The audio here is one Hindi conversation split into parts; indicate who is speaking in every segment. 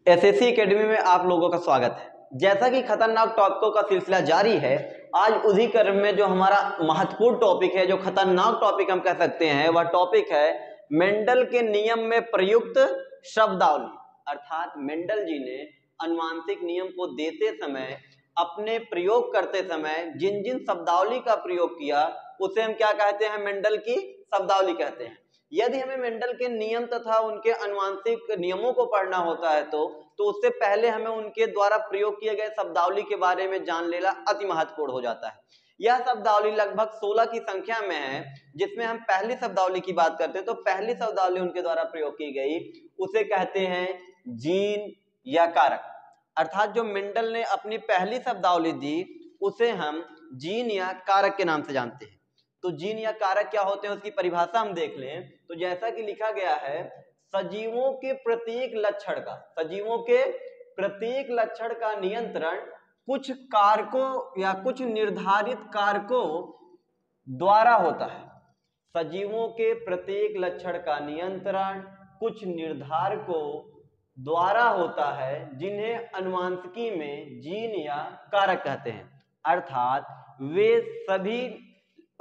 Speaker 1: एसएससी एकेडमी में आप लोगों का स्वागत है। जैसा कि खतरनाक टॉपिकों का सिलसिला जारी है, आज उसी क्रम में जो हमारा महत्वपूर्ण टॉपिक है, जो खतरनाक टॉपिक हम कह सकते हैं, वह टॉपिक है मेंडल के नियम में प्रयुक्त शब्दावली। अर्थात मेंडल जी ने आनुवांशिक नियम को देते समय, अपने प्रयोग करते समय जिन जिन शब्दावली का प्रयोग किया, उसे हम क्या कहते हैं? मेंडल की शब्दावली कहते हैं। यदि हमें मेंडल के नियम तथा उनके आनुवांशिक नियमों को पढ़ना होता है तो उससे पहले हमें उनके द्वारा प्रयोग किए गए शब्दावली के बारे में जान लेना अति महत्वपूर्ण हो जाता है। यह शब्दावली लगभग 16 की संख्या में है, जिसमें हम पहली शब्दावली की बात करते हैं तो पहली शब्दावली उनके द्वारा प्रयोग की गई, उसे कहते हैं जीन या कारक। अर्थात जो मेंडल ने अपनी पहली शब्दावली दी, उसे हम जीन या कारक के नाम से जानते हैं। तो जीन या कारक क्या होते हैं, उसकी परिभाषा हम देख लें तो जैसा कि लिखा गया है, सजीवों के प्रत्येक लक्षण का नियंत्रण कुछ कारकों या कुछ निर्धारित कारकों द्वारा होता है। सजीवों के प्रत्येक लक्षण का नियंत्रण कुछ निर्धारकों द्वारा होता है, जिन्हें आनुवांशिकी में जीन या कारक कहते हैं। अर्थात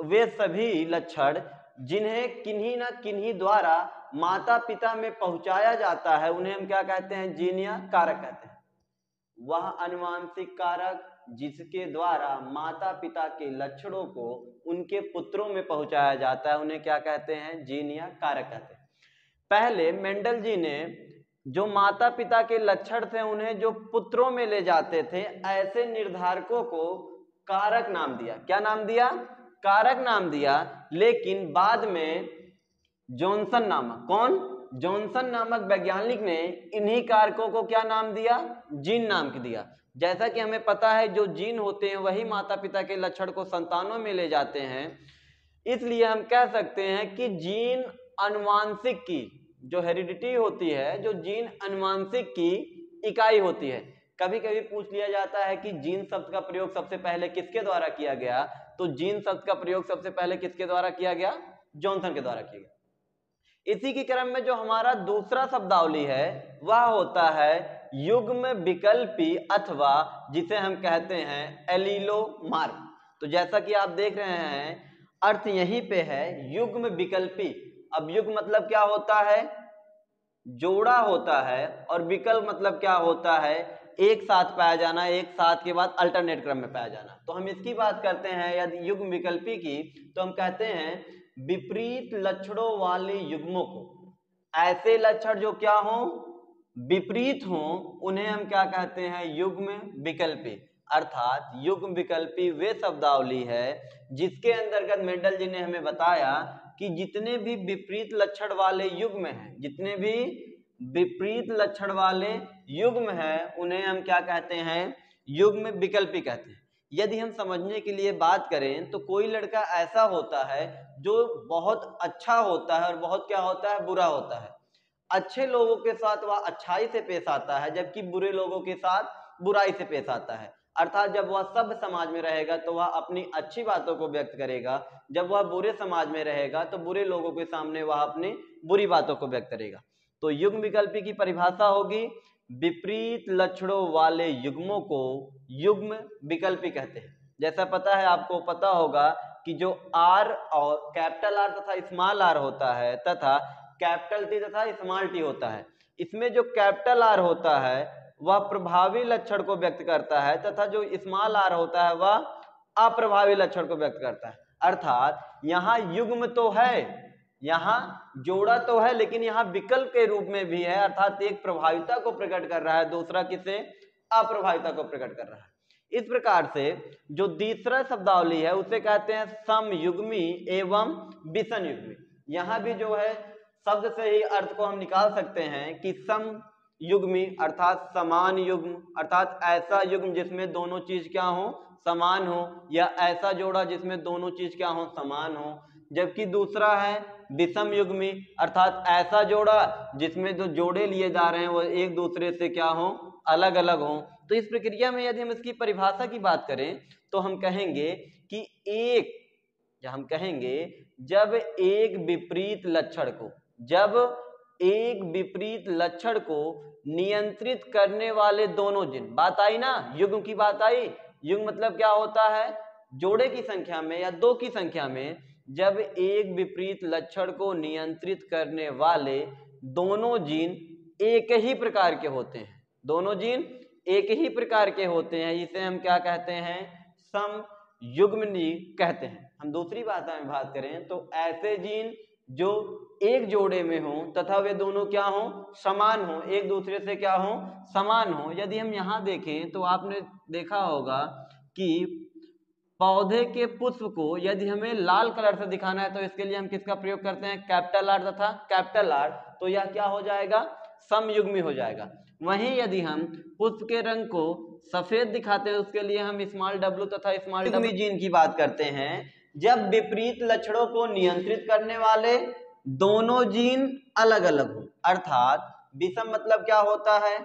Speaker 1: वे सभी लक्षण जिन्हें किन्हीं न किन्हीं द्वारा माता पिता में पहुंचाया जाता है, उन्हें हम क्या कहते हैं? जीन या कारक कहते हैं। वह आनुवांशिक कारक जिसके द्वारा माता पिता के लक्षणों को उनके पुत्रों में पहुंचाया जाता है, उन्हें क्या कहते हैं? जीन या कारक कहते हैं। पहले मेंडल जी ने जो माता पिता के लक्षण थे, उन्हें जो पुत्रों में ले जाते थे, ऐसे निर्धारकों को कारक नाम दिया। क्या नाम दिया? कारक नाम दिया। लेकिन बाद में जॉनसन नामक वैज्ञानिक ने इन्हीं कारकों को क्या नाम दिया? जीन नाम दिया। जैसा कि हमें पता है, जो जीन होते हैं वही माता पिता के लक्षण को संतानों में ले जाते हैं। इसलिए हम कह सकते हैं कि जीन आनुवांशिक की जो हेरिडिटी होती है, जो जीन आनुवांशिक की इकाई होती है। कभी कभी पूछ लिया जाता है कि जीन शब्द का प्रयोग सबसे पहले किसके द्वारा किया गया? तो जीन शब्द का प्रयोग सबसे पहले किसके द्वारा किया गया? जॉनसन के द्वारा किया गया। इसी के क्रम में जो हमारा दूसरा शब्दावली है, वह होता है युग्म विकल्पी, अथवा जिसे हम कहते हैं एलीलोमार्फ। तो जैसा कि आप देख रहे हैं, अर्थ यहीं पे है युग्म विकल्पी। अब युग्म मतलब क्या होता है? जोड़ा होता है, और विकल्प मतलब क्या होता है? एक साथ पाया जाना, एक साथ के बाद अल्टरनेट क्रम में पाया जाना। तो हम इसकी बात करते हैं यदि युग्म विकल्पी की, तो हम कहते हैं विपरीत लक्षणों वाले युग्मों को, ऐसे लक्षण जो क्या हो? विपरीत हो, उन्हें हम क्या कहते हैं? युग्म विकल्पी। अर्थात युग्म विकल्पी वे शब्दावली है जिसके अंतर्गत मेंडल जी ने हमें बताया कि जितने भी विपरीत लक्षण वाले युग्म हैं, उन्हें हम क्या कहते हैं? युग्म विकल्पी कहते हैं। यदि हम समझने के लिए बात करें तो कोई लड़का ऐसा होता है जो बहुत अच्छा होता है और बहुत क्या होता है? बुरा होता है। अच्छे लोगों के साथ वह अच्छाई से पेश आता है, जबकि बुरे लोगों के साथ बुराई से पेश आता है। अर्थात जब वह सभ्य समाज में रहेगा तो वह अपनी अच्छी बातों को व्यक्त करेगा, जब वह बुरे समाज में रहेगा तो बुरे लोगों के सामने वह अपनी बुरी बातों को व्यक्त करेगा। तो युग्म विकल्पी की परिभाषा होगी, विपरीत लक्षणों वाले युग्मों को युग्म विकल्पी कहते हैं। जैसा पता है, आपको पता होगा कि जो आर और कैपिटल आर तथा स्मॉल आर होता है, तथा कैपिटल टी तथा स्मॉल टी होता है, इसमें जो कैपिटल आर होता है वह प्रभावी लक्षण को व्यक्त करता है, तथा जो स्मॉल आर होता है वह अप्रभावी लक्षण को व्यक्त करता है। अर्थात यहाँ युग्म तो है, यहाँ जोड़ा तो है, लेकिन यहाँ विकल्प के रूप में भी है। अर्थात एक प्रभाविता को प्रकट कर रहा है, दूसरा किसे? अप्रभाविता को प्रकट कर रहा है। इस प्रकार से जो तीसरा शब्दावली है उसे कहते हैं समयुग्मी एवं विषमयुग्मी। यहाँ भी जो है शब्द से ही अर्थ को हम निकाल सकते हैं कि समयुग्मी अर्थात समान युग्म, अर्थात ऐसा युग्म जिसमें दोनों चीज क्या हो? समान हो, या ऐसा जोड़ा जिसमें दोनों चीज क्या हो? समान हो। जबकि दूसरा है विषम युग्मी, अर्थात ऐसा जोड़ा जिसमें जो जोड़े लिए जा रहे हैं वो एक दूसरे से क्या हो? अलग अलग हो। तो इस प्रक्रिया में यदि हम इसकी परिभाषा की बात करें तो हम कहेंगे कि जब एक विपरीत लक्षण को, जब एक विपरीत लक्षण को नियंत्रित करने वाले दोनों जीन, बात आई ना, युग्म की बात आई। युग्म मतलब क्या होता है, जोड़े की संख्या में या दो की संख्या में जब एक विपरीत लक्षण को नियंत्रित करने वाले दोनों जीन एक ही प्रकार के होते हैं, दोनों जीन एक ही प्रकार के होते हैं, इसे हम क्या कहते हैं, समयुग्मी कहते हैं। हम दूसरी भाषा में बात करें तो ऐसे जीन जो एक जोड़े में हो तथा वे दोनों क्या हो, समान हो, एक दूसरे से क्या हो, समान हो। यदि हम यहाँ देखें तो आपने देखा होगा कि पौधे के पुष्प को यदि हमें लाल कलर से दिखाना है तो इसके लिए हम किसका प्रयोग करते हैं, कैपिटल आर तथा कैपिटल आर, तो यह क्या हो जाएगा, समयुग्मी हो जाएगा। वहीं यदि हम पुष्प के रंग को सफेद दिखाते हैं उसके लिए हम स्मॉल डब्ल्यू तथा स्मॉल डब्ल्यू जीन की बात करते हैं। जब विपरीत लक्षणों को नियंत्रित करने वाले दोनों जीन अलग अलग हो, अर्थात विषम मतलब क्या होता है,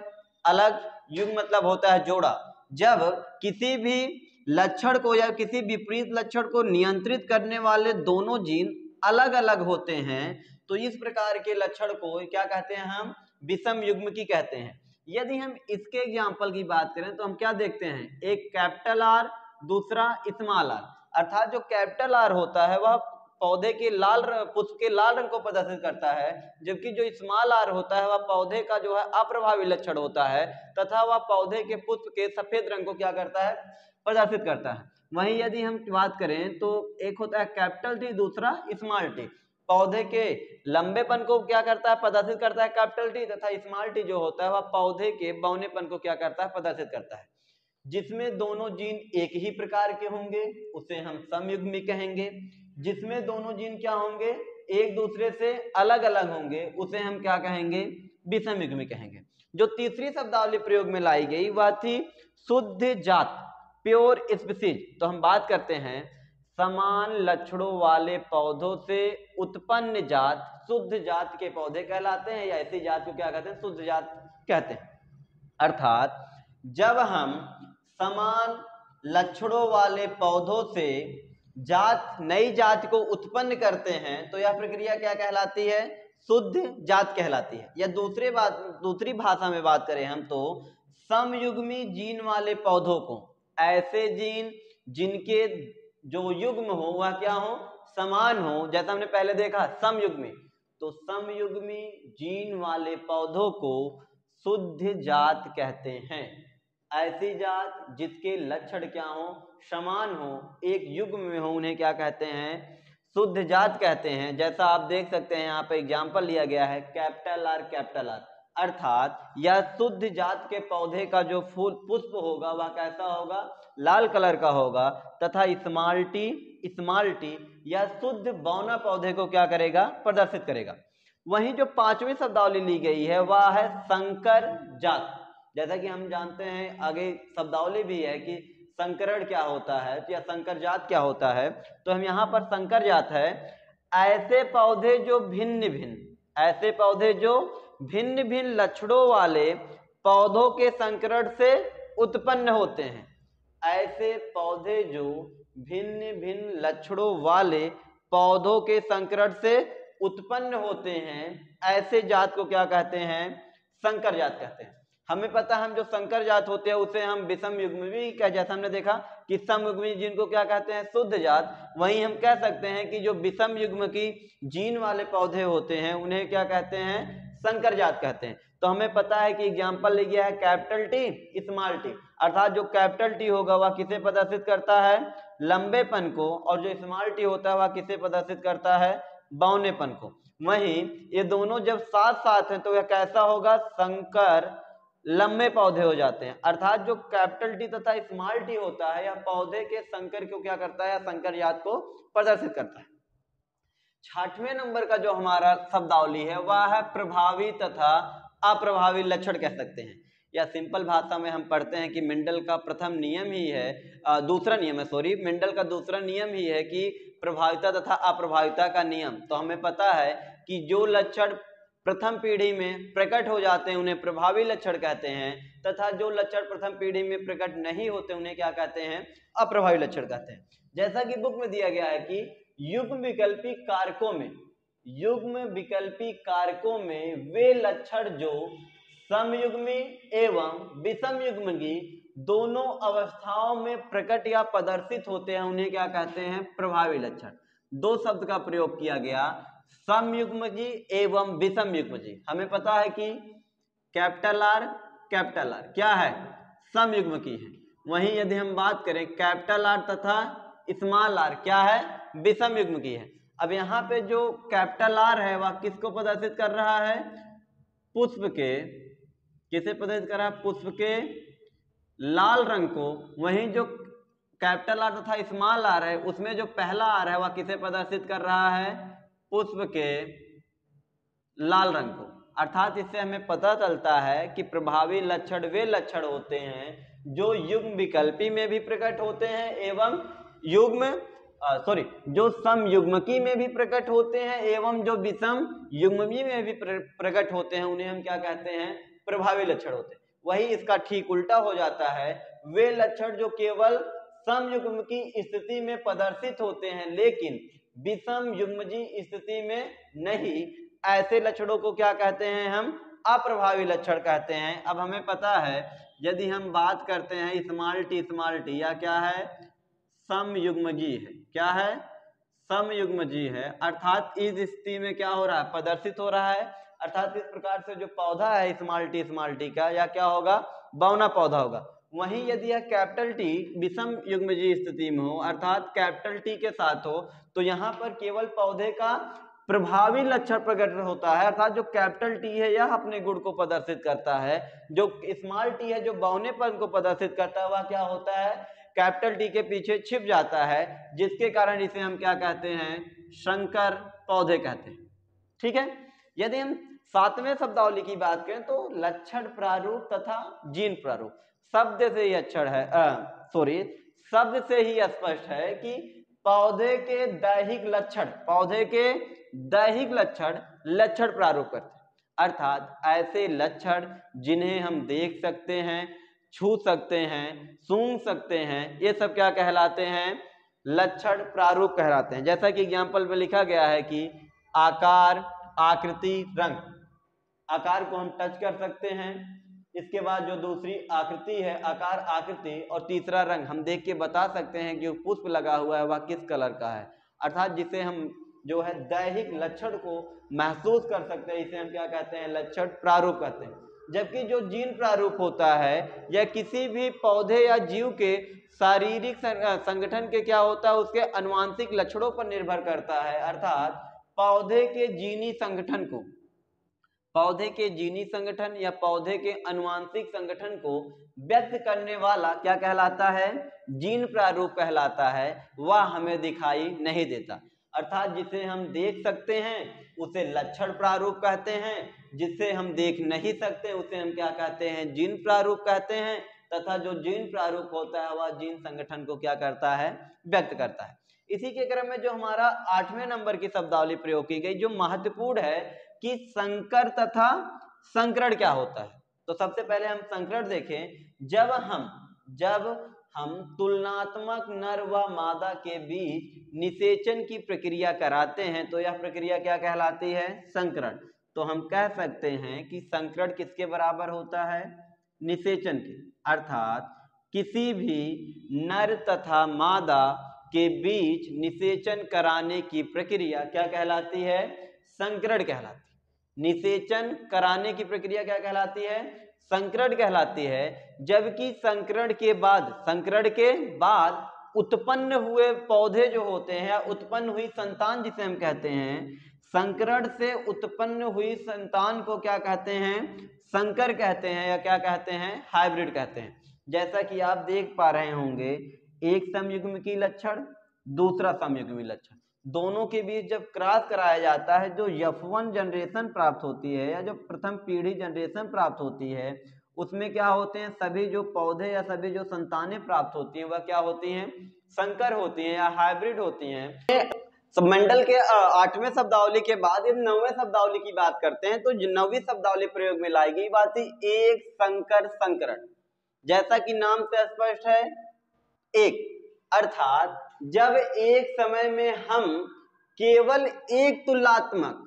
Speaker 1: अलग, युग्म मतलब होता है जोड़ा। जब किसी भी लक्षण को या किसी विपरीत लक्षण को नियंत्रित करने वाले दोनों जीन अलग अलग होते हैं तो इस प्रकार के लक्षण को क्या कहते हैं, हम विषम युग्म की कहते हैं। यदि हम इसके एग्जाम्पल की बात करें तो हम क्या देखते हैं, एक कैपिटल आर दूसरा स्मॉल आर, अर्थात जो कैपिटल आर होता है वह पौधे के लाल पुष्प के लाल रंग को प्रदर्शित करता है, जबकि जो स्मॉल आर होता है वह पौधे का जो है अप्रभावी लक्षण होता है तथा वह पौधे के पुष्प के सफेद रंग को क्या करता है, प्रदर्शित करता है। वहीं यदि हम बात करें तो एक होता है कैपिटल टी दूसरा स्मॉल टी, पौधे के लंबेपन को क्या करता है, प्रदर्शित करता है कैपिटल टी, तथा स्मॉल टी जो होता है वह पौधे के बौनेपन को क्या करता है, प्रदर्शित करता है। जिसमें दोनों जीन एक ही प्रकार के होंगे उसे हम समयुग्मी कहेंगे, जिसमें दोनों जीन क्या होंगे, एक दूसरे से अलग अलग होंगे उसे हम क्या कहेंगे, विषमयुग्मी कहेंगे। जो तीसरी शब्दावली प्रयोग में लाई गई वह थी शुद्ध जात, प्योर स्पीसीज। तो हम बात करते हैं समान लक्षणों वाले पौधों से उत्पन्न जात शुद्ध जात के पौधे कहलाते हैं, या ऐसी जात को क्या कहते हैं, शुद्ध जात कहते हैं। अर्थात जब हम समान लक्षणों वाले पौधों से जात नई जात को उत्पन्न करते हैं तो यह प्रक्रिया क्या कहलाती है, शुद्ध जात कहलाती है। या दूसरी भाषा में बात करें हम तो समयुग्मी जीन वाले पौधों को, ऐसे जीन जिनके जो युग्म हो वह क्या हो, समान हो, जैसा हमने पहले देखा समयुग्मी, तो समयुग्मी जीन वाले पौधों को शुद्ध जात कहते हैं। ऐसी जात जिसके लक्षण क्या हो, समान हो, एक युग्म में हो, उन्हें क्या कहते हैं, शुद्ध जात कहते हैं। जैसा आप देख सकते हैं यहाँ पे एग्जाम्पल लिया गया है कैपिटल आर कैपिटल आर, अर्थात यह शुद्ध जात के पौधे का जो फूल पुष्प होगा वह कैसा होगा, लाल कलर का होगा, तथा स्मॉल टी यह शुद्ध बौना पौधे को क्या करेगा, प्रदर्शित करेगा। वहीं जो पांचवी शब्दावली ली गई है वह है संकर जात। जैसा कि हम जानते हैं आगे शब्दावली भी है कि संकरण क्या होता है या संकर जात क्या होता है, तो हम यहाँ पर संकर जात है ऐसे पौधे जो भिन्न भिन्न लक्षणों वाले पौधों के संकरण से उत्पन्न होते हैं। ऐसे पौधे जो भिन्न भिन्न लक्षणों वाले पौधों के संकरण से उत्पन्न होते हैं, ऐसे जात को क्या कहते हैं, संकर जात कहते हैं। हमें पता है हम जो संकर जात होते हैं उसे हम विषम युग्मी भी कह, जैसा हमने देखा कि समयुग्मी जिनको क्या कहते हैं, शुद्ध जात। वहीं हम कह सकते हैं कि जो विषम युग्म की जीन वाले पौधे होते हैं उन्हें क्या कहते हैं, संकर जात कहते हैं। तो हमें पता है कि एग्जाम्पल ले गया है कैपिटल टी स्मॉल टी, अर्थात जो कैपिटल टी होगा वह किसे प्रदर्शित करता है, लंबेपन को, और जो स्मॉल टी होता है वह किसे प्रदर्शित करता है, बौनेपन को। वहीं ये दोनों जब साथ साथ हैं तो यह कैसा होगा, संकर लंबे पौधे हो जाते हैं। अर्थात जो कैपिटल टी तथा स्मॉल टी होता है यह पौधे के संकर को क्या करता है, संकर जात को प्रदर्शित करता है। 6वें नंबर का जो हमारा शब्दावली है वह है प्रभावी तथा अप्रभावी लक्षण कह सकते हैं, या सिंपल भाषा में हम पढ़ते हैं कि मेंडल का प्रथम नियम ही है, मेंडल का दूसरा नियम ही है कि प्रभाविता तथा अप्रभाविता का नियम। तो हमें पता है कि जो लक्षण प्रथम पीढ़ी में प्रकट हो जाते हैं उन्हें प्रभावी लक्षण कहते हैं, तथा जो लक्षण प्रथम पीढ़ी में प्रकट नहीं होते उन्हें क्या कहते हैं, अप्रभावी लक्षण कहते हैं। जैसा कि बुक में दिया गया है कि युग्म विकल्पी कारकों में युग्म विकल्पी कारकों में वे लक्षण जो समयुग्मी एवं विषम युग्मकी दोनों अवस्थाओं में प्रकट या प्रदर्शित होते हैं उन्हें क्या कहते हैं? प्रभावी लक्षण। दो शब्द का प्रयोग किया गया, समयुग्मकी एवं विषम युग्मकी। हमें पता है कि कैपिटल आर क्या है? समयुग्मकी है। वहीं यदि हम बात करें कैपिटल आर तथा स्मॉल आर क्या है? विषम युग्मकी है। अब यहाँ पे जो कैपिटल आर है वह किसको प्रदर्शित कर रहा है? पुष्प के, किसे प्रदर्शित कर रहा है? पुष्प के लाल रंग को। वहीं जो कैपिटल आर तथा स्मॉल आर है उसमें जो पहला आर है वह किसे प्रदर्शित कर रहा है? पुष्प के लाल रंग को। अर्थात इससे हमें पता चलता है कि प्रभावी लक्षण वे लक्षण होते हैं जो युग्म विकल्पी में भी प्रकट होते हैं एवं जो समयुग्मकी में भी प्रकट होते हैं एवं जो विषम युग्मकी में भी प्रकट होते हैं उन्हें हम क्या कहते हैं? प्रभावी लक्षण होते हैं। वही इसका ठीक उल्टा हो जाता है, वे लक्षण जो केवल समयुग्मकी स्थिति में प्रदर्शित होते हैं लेकिन विषम युग्मजी स्थिति में नहीं, ऐसे लक्षणों को क्या कहते हैं? हम अप्रभावी लक्षण कहते हैं। अब हमें पता है यदि हम बात करते हैं स्मॉल टी या क्या है? समयुग्मजी है। क्या है? समयुग्मजी है। अर्थात इस स्थिति में क्या हो रहा है? प्रदर्शित हो रहा है। अर्थात इस प्रकार से जो पौधा है स्मॉल टी का या क्या होगा? बौना पौधा होगा। वहीं यदि यह कैपिटल टी विषम युग्मजी स्थिति में हो अर्थात कैपिटल टी के साथ हो तो यहाँ पर केवल पौधे का प्रभावी लक्षण प्रकट होता है। अर्थात जो कैपिटल टी है यह अपने गुण को प्रदर्शित करता है, जो स्मॉल टी है जो बौनेपन को प्रदर्शित करता है वह क्या होता है? कैपिटल टी के पीछे छिप जाता है, जिसके कारण इसे हम क्या कहते हैं? संकर पौधे कहते हैं। ठीक है। यदि हम सातवें शब्दावली की बात करें तो लक्षण प्रारूप तथा जीन प्रारूप शब्द से ही अक्षर है शब्द से ही स्पष्ट है कि पौधे के दैहिक लक्षण लक्षण प्रारूप करते हैं। अर्थात ऐसे लक्षण जिन्हें हम देख सकते हैं, छू सकते हैं, सूंघ सकते हैं, ये सब क्या कहलाते हैं? लक्षण प्रारूप कहलाते हैं। जैसा कि एग्जाम्पल में लिखा गया है कि आकार, आकृति, रंग। आकार को हम टच कर सकते हैं, इसके बाद जो दूसरी आकृति है आकार, आकृति, और तीसरा रंग हम देख के बता सकते हैं कि पुष्प लगा हुआ है वह किस कलर का है। अर्थात जिसे हम जो है दैहिक लक्षण को महसूस कर सकते हैं इसे हम क्या कहते हैं? लक्षण प्रारूप कहते हैं। जबकि जो जीन प्रारूप होता है यह किसी भी पौधे या जीव के शारीरिक संगठन के क्या होता है? उसके आनुवंशिक लक्षणों पर निर्भर करता है। अर्थात पौधे के जीनी संगठन या पौधे के आनुवंशिक संगठन को व्यक्त करने वाला क्या कहलाता है? जीन प्रारूप कहलाता है। वह हमें दिखाई नहीं देता। अर्थात जिसे हम देख सकते हैं उसे लक्षण प्रारूप कहते हैं, जिसे हम देख नहीं सकते उसे हम क्या कहते हैं? जीन प्रारूप कहते हैं। तथा जो जीन प्रारूप होता है वह जीन संगठन को क्या करता है? व्यक्त करता है। इसी के क्रम में जो हमारा 8वें नंबर की शब्दावली प्रयोग की गई जो महत्वपूर्ण है कि संकर तथा संकरण क्या होता है। तो सबसे पहले हम संकरण देखें। जब हम तुलनात्मक नर व मादा के बीच निषेचन की प्रक्रिया कराते हैं तो यह प्रक्रिया क्या कहलाती है? संकरण। तो हम कह सकते हैं कि संकरण किसके बराबर होता है? निषेचन के। अर्थात किसी भी नर तथा मादा के बीच निषेचन कराने की प्रक्रिया क्या कहलाती है? संकरण कहलाती है। निषेचन कराने की प्रक्रिया क्या कहलाती है? संकरण कहलाती है। जबकि संकरण के बाद उत्पन्न हुए पौधे जो होते हैं या उत्पन्न हुई संतान जिसे हम कहते हैं, संकरण से उत्पन्न हुई संतान को क्या कहते हैं? संकर कहते हैं या क्या कहते हैं? हाइब्रिड कहते हैं। जैसा कि आप देख पा रहे होंगे एक समयुग्मकी लक्षण, दूसरा समयुग्मी लक्षण, दोनों के बीच जब क्रॉस कराया जाता है जो F1 जनरेशन प्राप्त होती है या जो प्रथम पीढ़ी जनरेशन प्राप्त होती है उसमें क्या होते हैं? सभी जो पौधे या सभी जो संतानें प्राप्त होती हैं वह क्या होती हैं? संकर होती हैं या हाइब्रिड होती हैं। मंडल के 8वें शब्दावली के बाद यदि 9वें शब्दावली की बात करते हैं तो 9वीं शब्दावली प्रयोग में लाई गई बात थी एक संकर संकरण। जैसा कि नाम से स्पष्ट है एक, अर्थात जब एक समय में हम केवल एक तुलनात्मक,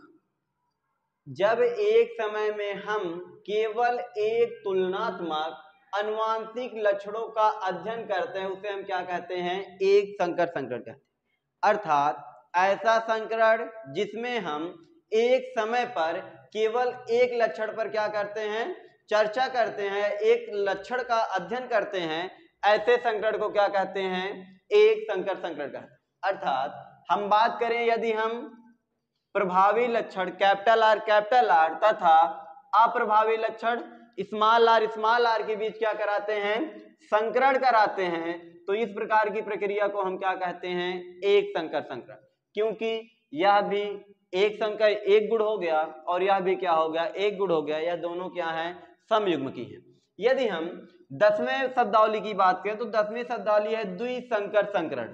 Speaker 1: जब एक समय में हम केवल एक तुलनात्मक अनुवांशिक लक्षणों का अध्ययन करते हैं उसे हम क्या कहते हैं, एक संकर संकरण कहते हैं। अर्थात ऐसा संकरण जिसमें हम एक समय पर केवल एक लक्षण पर क्या करते हैं, चर्चा करते हैं, एक लक्षण का अध्ययन करते हैं, ऐसे संकरण को क्या कहते हैं, एक संकर संकरण कहते हैं। अर्थात हम बात करें यदि हम प्रभावी लक्षण कैपिटल आर तथा अप्रभावी लक्षण स्मॉल आर के बीच क्या कराते हैं, संकरण कराते हैं, तो इस प्रकार की प्रक्रिया को हम क्या कहते हैं, एक संकर संकरण। क्योंकि यह भी एक संकर एक गुण हो गया और यह भी क्या हो गया, एक गुण हो गया, यह दोनों क्या है, समयुग्म की है। यदि हम 10वें शब्दावली की बात करें तो 10वीं शब्दावली है द्विसंकर संकरण।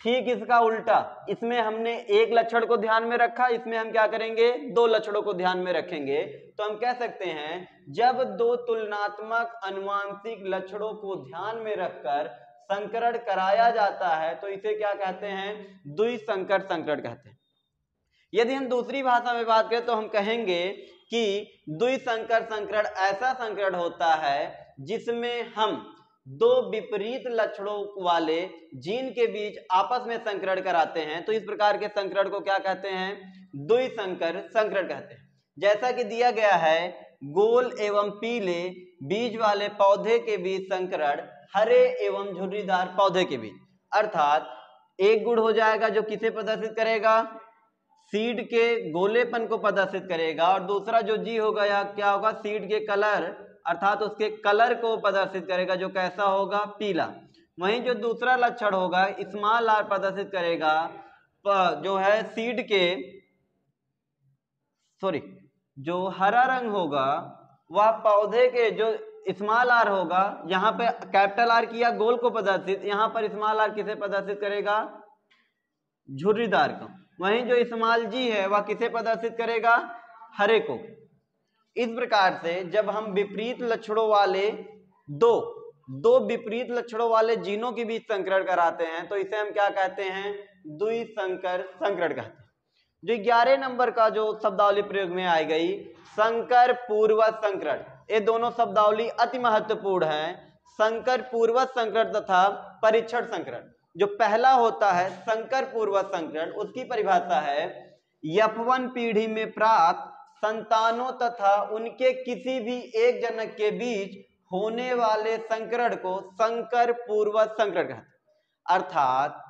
Speaker 1: ठीक इसका उल्टा, इसमें हमने एक लक्षण को ध्यान में रखा, इसमें हम क्या करेंगे, दो लक्षणों को ध्यान में रखेंगे। तो हम कह सकते हैं जब दो तुलनात्मक अनुवांशिक लक्षणों को ध्यान में रखकर संकरण कराया जाता है तो इसे क्या कहते हैं, द्विसंकर संकरण कहते हैं। यदि हम दूसरी भाषा में बात करें तो हम कहेंगे कि द्विसंकर संकरण ऐसा संकरण होता है जिसमें हम दो विपरीत लक्षणों वाले जीन के बीच आपस में संकरण कराते हैं, तो इस प्रकार के संकरण को क्या कहते हैं, द्विसंकर संकरण कहते हैं। जैसा कि दिया गया है, गोल एवं पीले बीज वाले पौधे के बीच संकरण हरे एवं झुर्रीदार पौधे के बीच। अर्थात एक गुण हो जाएगा जो किसे प्रदर्शित करेगा, सीड के गोलेपन को प्रदर्शित करेगा, और दूसरा जो जी होगा या क्या होगा, सीड के कलर अर्थात उसके कलर को प्रदर्शित करेगा जो कैसा होगा, पीला। वहीं जो दूसरा लक्षण होगा स्मॉल आर प्रदर्शित करेगा जो है सीड के जो हरा रंग होगा वह पौधे के जो स्मॉल आर होगा, यहाँ पे कैपिटल आर किया गोल को प्रदर्शित, यहाँ पर स्मॉल आर किसे प्रदर्शित करेगा, झुर्रीदार को। वहीं जो स्मॉल जी है वह किसे प्रदर्शित करेगा, हरे को। इस प्रकार से जब हम विपरीत लक्षणों वाले दो विपरीत लक्षणों वाले जीनों के बीच संकरण कराते हैं तो इसे हम क्या कहते हैं, द्विसंकर संकरण कहते हैं। जो 11 नंबर का जो शब्दावली प्रयोग में आई गई, संकर पूर्वज संकरण, ये दोनों शब्दावली अति महत्वपूर्ण है। संकर पूर्वज संकरण तथा परीक्षण संकरण। जो पहला होता है संकर पूर्वज संकरण, उसकी परिभाषा है F1 पीढ़ी में प्राप्त संतानों तथा उनके किसी भी एक जनक के बीच होने वाले संकरण को संकर पूर्वज संकरण कहते हैं। अर्थात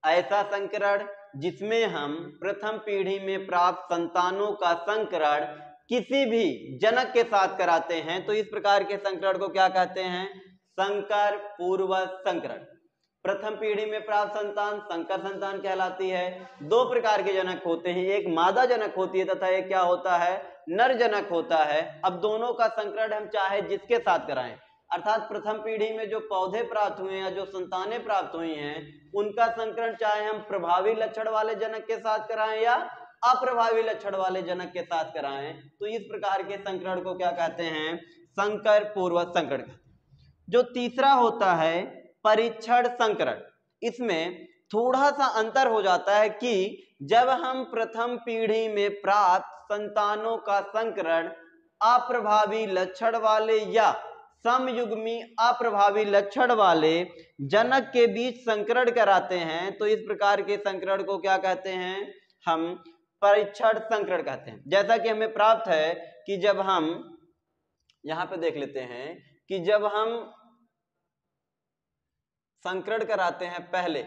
Speaker 1: ऐसा संकरण जिसमें हम प्रथम पीढ़ी में प्राप्त संतानों का संकरण किसी भी जनक के साथ कराते हैं तो इस प्रकार के संकरण को क्या कहते हैं, संकर पूर्वज संकरण। प्रथम पीढ़ी में प्राप्त संतान संकर संतान कहलाती है। दो प्रकार के जनक होते हैं, एक मादा जनक होती है तथा एक क्या होता है, नर जनक होता है। अब दोनों का संकरण हम चाहे जिसके साथ कराएं, अर्थात प्रथम पीढ़ी में जो पौधे प्राप्त हुए हैं, जो संतानें प्राप्त हुई हैं, उनका संकरण चाहे हम प्रभावी लक्षण वाले जनक के साथ कराएं या अप्रभावी लक्षण वाले जनक के साथ कराएं, तो इस प्रकार के संकरण को क्या कहते हैं, संकर पूर्वज संकरण कहते हैं। जो तीसरा होता है परीक्षण संकरण, इसमें थोड़ा सा अंतर हो जाता है कि जब हम प्रथम पीढ़ी में प्राप्त संतानों का संकरण अप्रभावी लक्षण वाले या समयुग्मी अप्रभावी लक्षण वाले जनक के बीच संकरण कराते हैं तो इस प्रकार के संकरण को क्या कहते हैं, हम परीक्षण संकरण कहते हैं। जैसा कि हमें प्राप्त है कि जब हम यहां पे देख लेते हैं कि जब हम संकरण कराते हैं पहले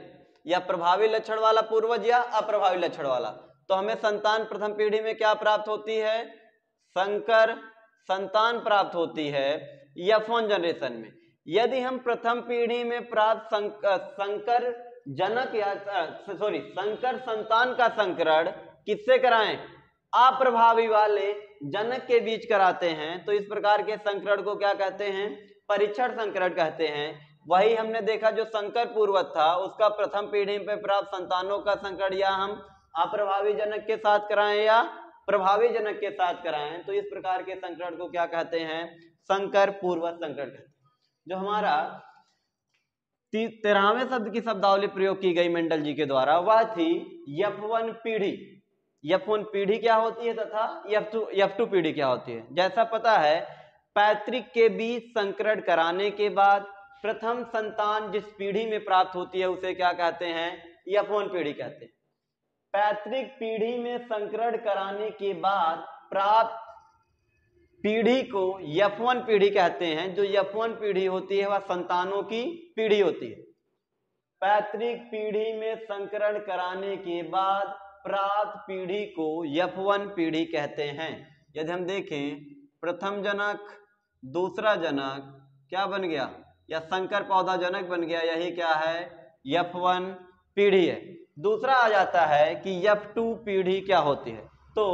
Speaker 1: या प्रभावी लक्षण वाला पूर्वज या अप्रभावी लक्षण वाला, तो हमें संतान प्रथम पीढ़ी में क्या प्राप्त होती है, संकर संतान प्राप्त होती है F1 जनरेशन में। यदि हम प्रथम पीढ़ी में प्राप्त संकर जनक या संकर संतान का संकरण किससे कराएं, अप्रभावी वाले जनक के बीच कराते हैं तो इस प्रकार के संकरण को क्या कहते हैं, परीक्षण संकरण कहते हैं। वही हमने देखा जो संकर पूर्वज था उसका प्रथम पीढ़ी में प्राप्त संतानों का संकरण या हम अप्रभावी जनक के साथ कराएं या प्रभावी जनक के साथ कराएं तो इस प्रकार के संकरण को क्या कहते हैं, संकर पूर्वज संकरण कहते हैं। जो हमारा 13वें शब्द की शब्दावली प्रयोग की गई मेंडल जी के द्वारा, वह थी F1 पीढ़ी। F1 पीढ़ी क्या होती है तथा F2 पीढ़ी क्या होती है। जैसा पता है, पैतृक के बीच संकरण कराने के बाद प्रथम संतान जिस पीढ़ी में प्राप्त होती है उसे क्या कहते हैं, F1 पीढ़ी कहते हैं। पैतृक पीढ़ी में संकरण कराने के बाद प्राप्त पीढ़ी को F1 पीढ़ी कहते हैं। जो F1 पीढ़ी होती है वह संतानों की पीढ़ी होती है। पैतृक पीढ़ी में संकरण कराने के बाद प्राप्त पीढ़ी को F1 पीढ़ी कहते हैं। यदि हम देखें, प्रथम जनक, दूसरा जनक क्या बन गया, या संकर पौधा जनक बन गया, यही क्या है, F1 पीढ़ी है। दूसरा आ जाता है कि F2 पीढ़ी क्या होती है। तो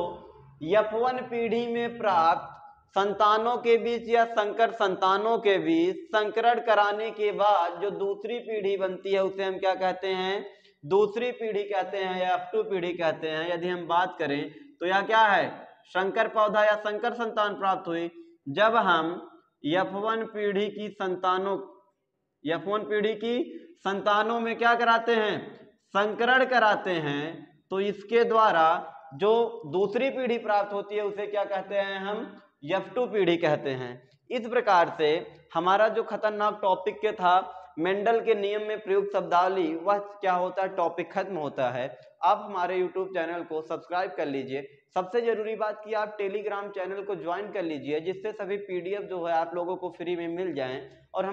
Speaker 1: F1 पीढ़ी में प्राप्त संतानों के बीच या संकर संतानों के बीच संकरण कराने के बाद जो दूसरी पीढ़ी बनती है उसे हम क्या कहते हैं, दूसरी पीढ़ी कहते हैं या F2 पीढ़ी कहते हैं। यदि हम बात करें तो यह क्या है, संकर पौधा या संकर संतान प्राप्त हुई। जब हम F1 पीढ़ी की संतानों में क्या कराते हैं, संकरण कराते हैं, तो इसके द्वारा जो दूसरी पीढ़ी प्राप्त होती है उसे क्या कहते हैं, हम F2 पीढ़ी कहते हैं। इस प्रकार से हमारा जो खतरनाक टॉपिक के था मेंडल के नियम में प्रयुक्त शब्दावली, वह क्या होता है, टॉपिक खत्म होता है। आप हमारे YouTube चैनल को सब्सक्राइब कर लीजिए। सबसे जरूरी बात कि आप टेलीग्राम चैनल को ज्वाइन कर लीजिए, जिससे सभी PDF जो है आप लोगों को फ्री में मिल जाएं और हम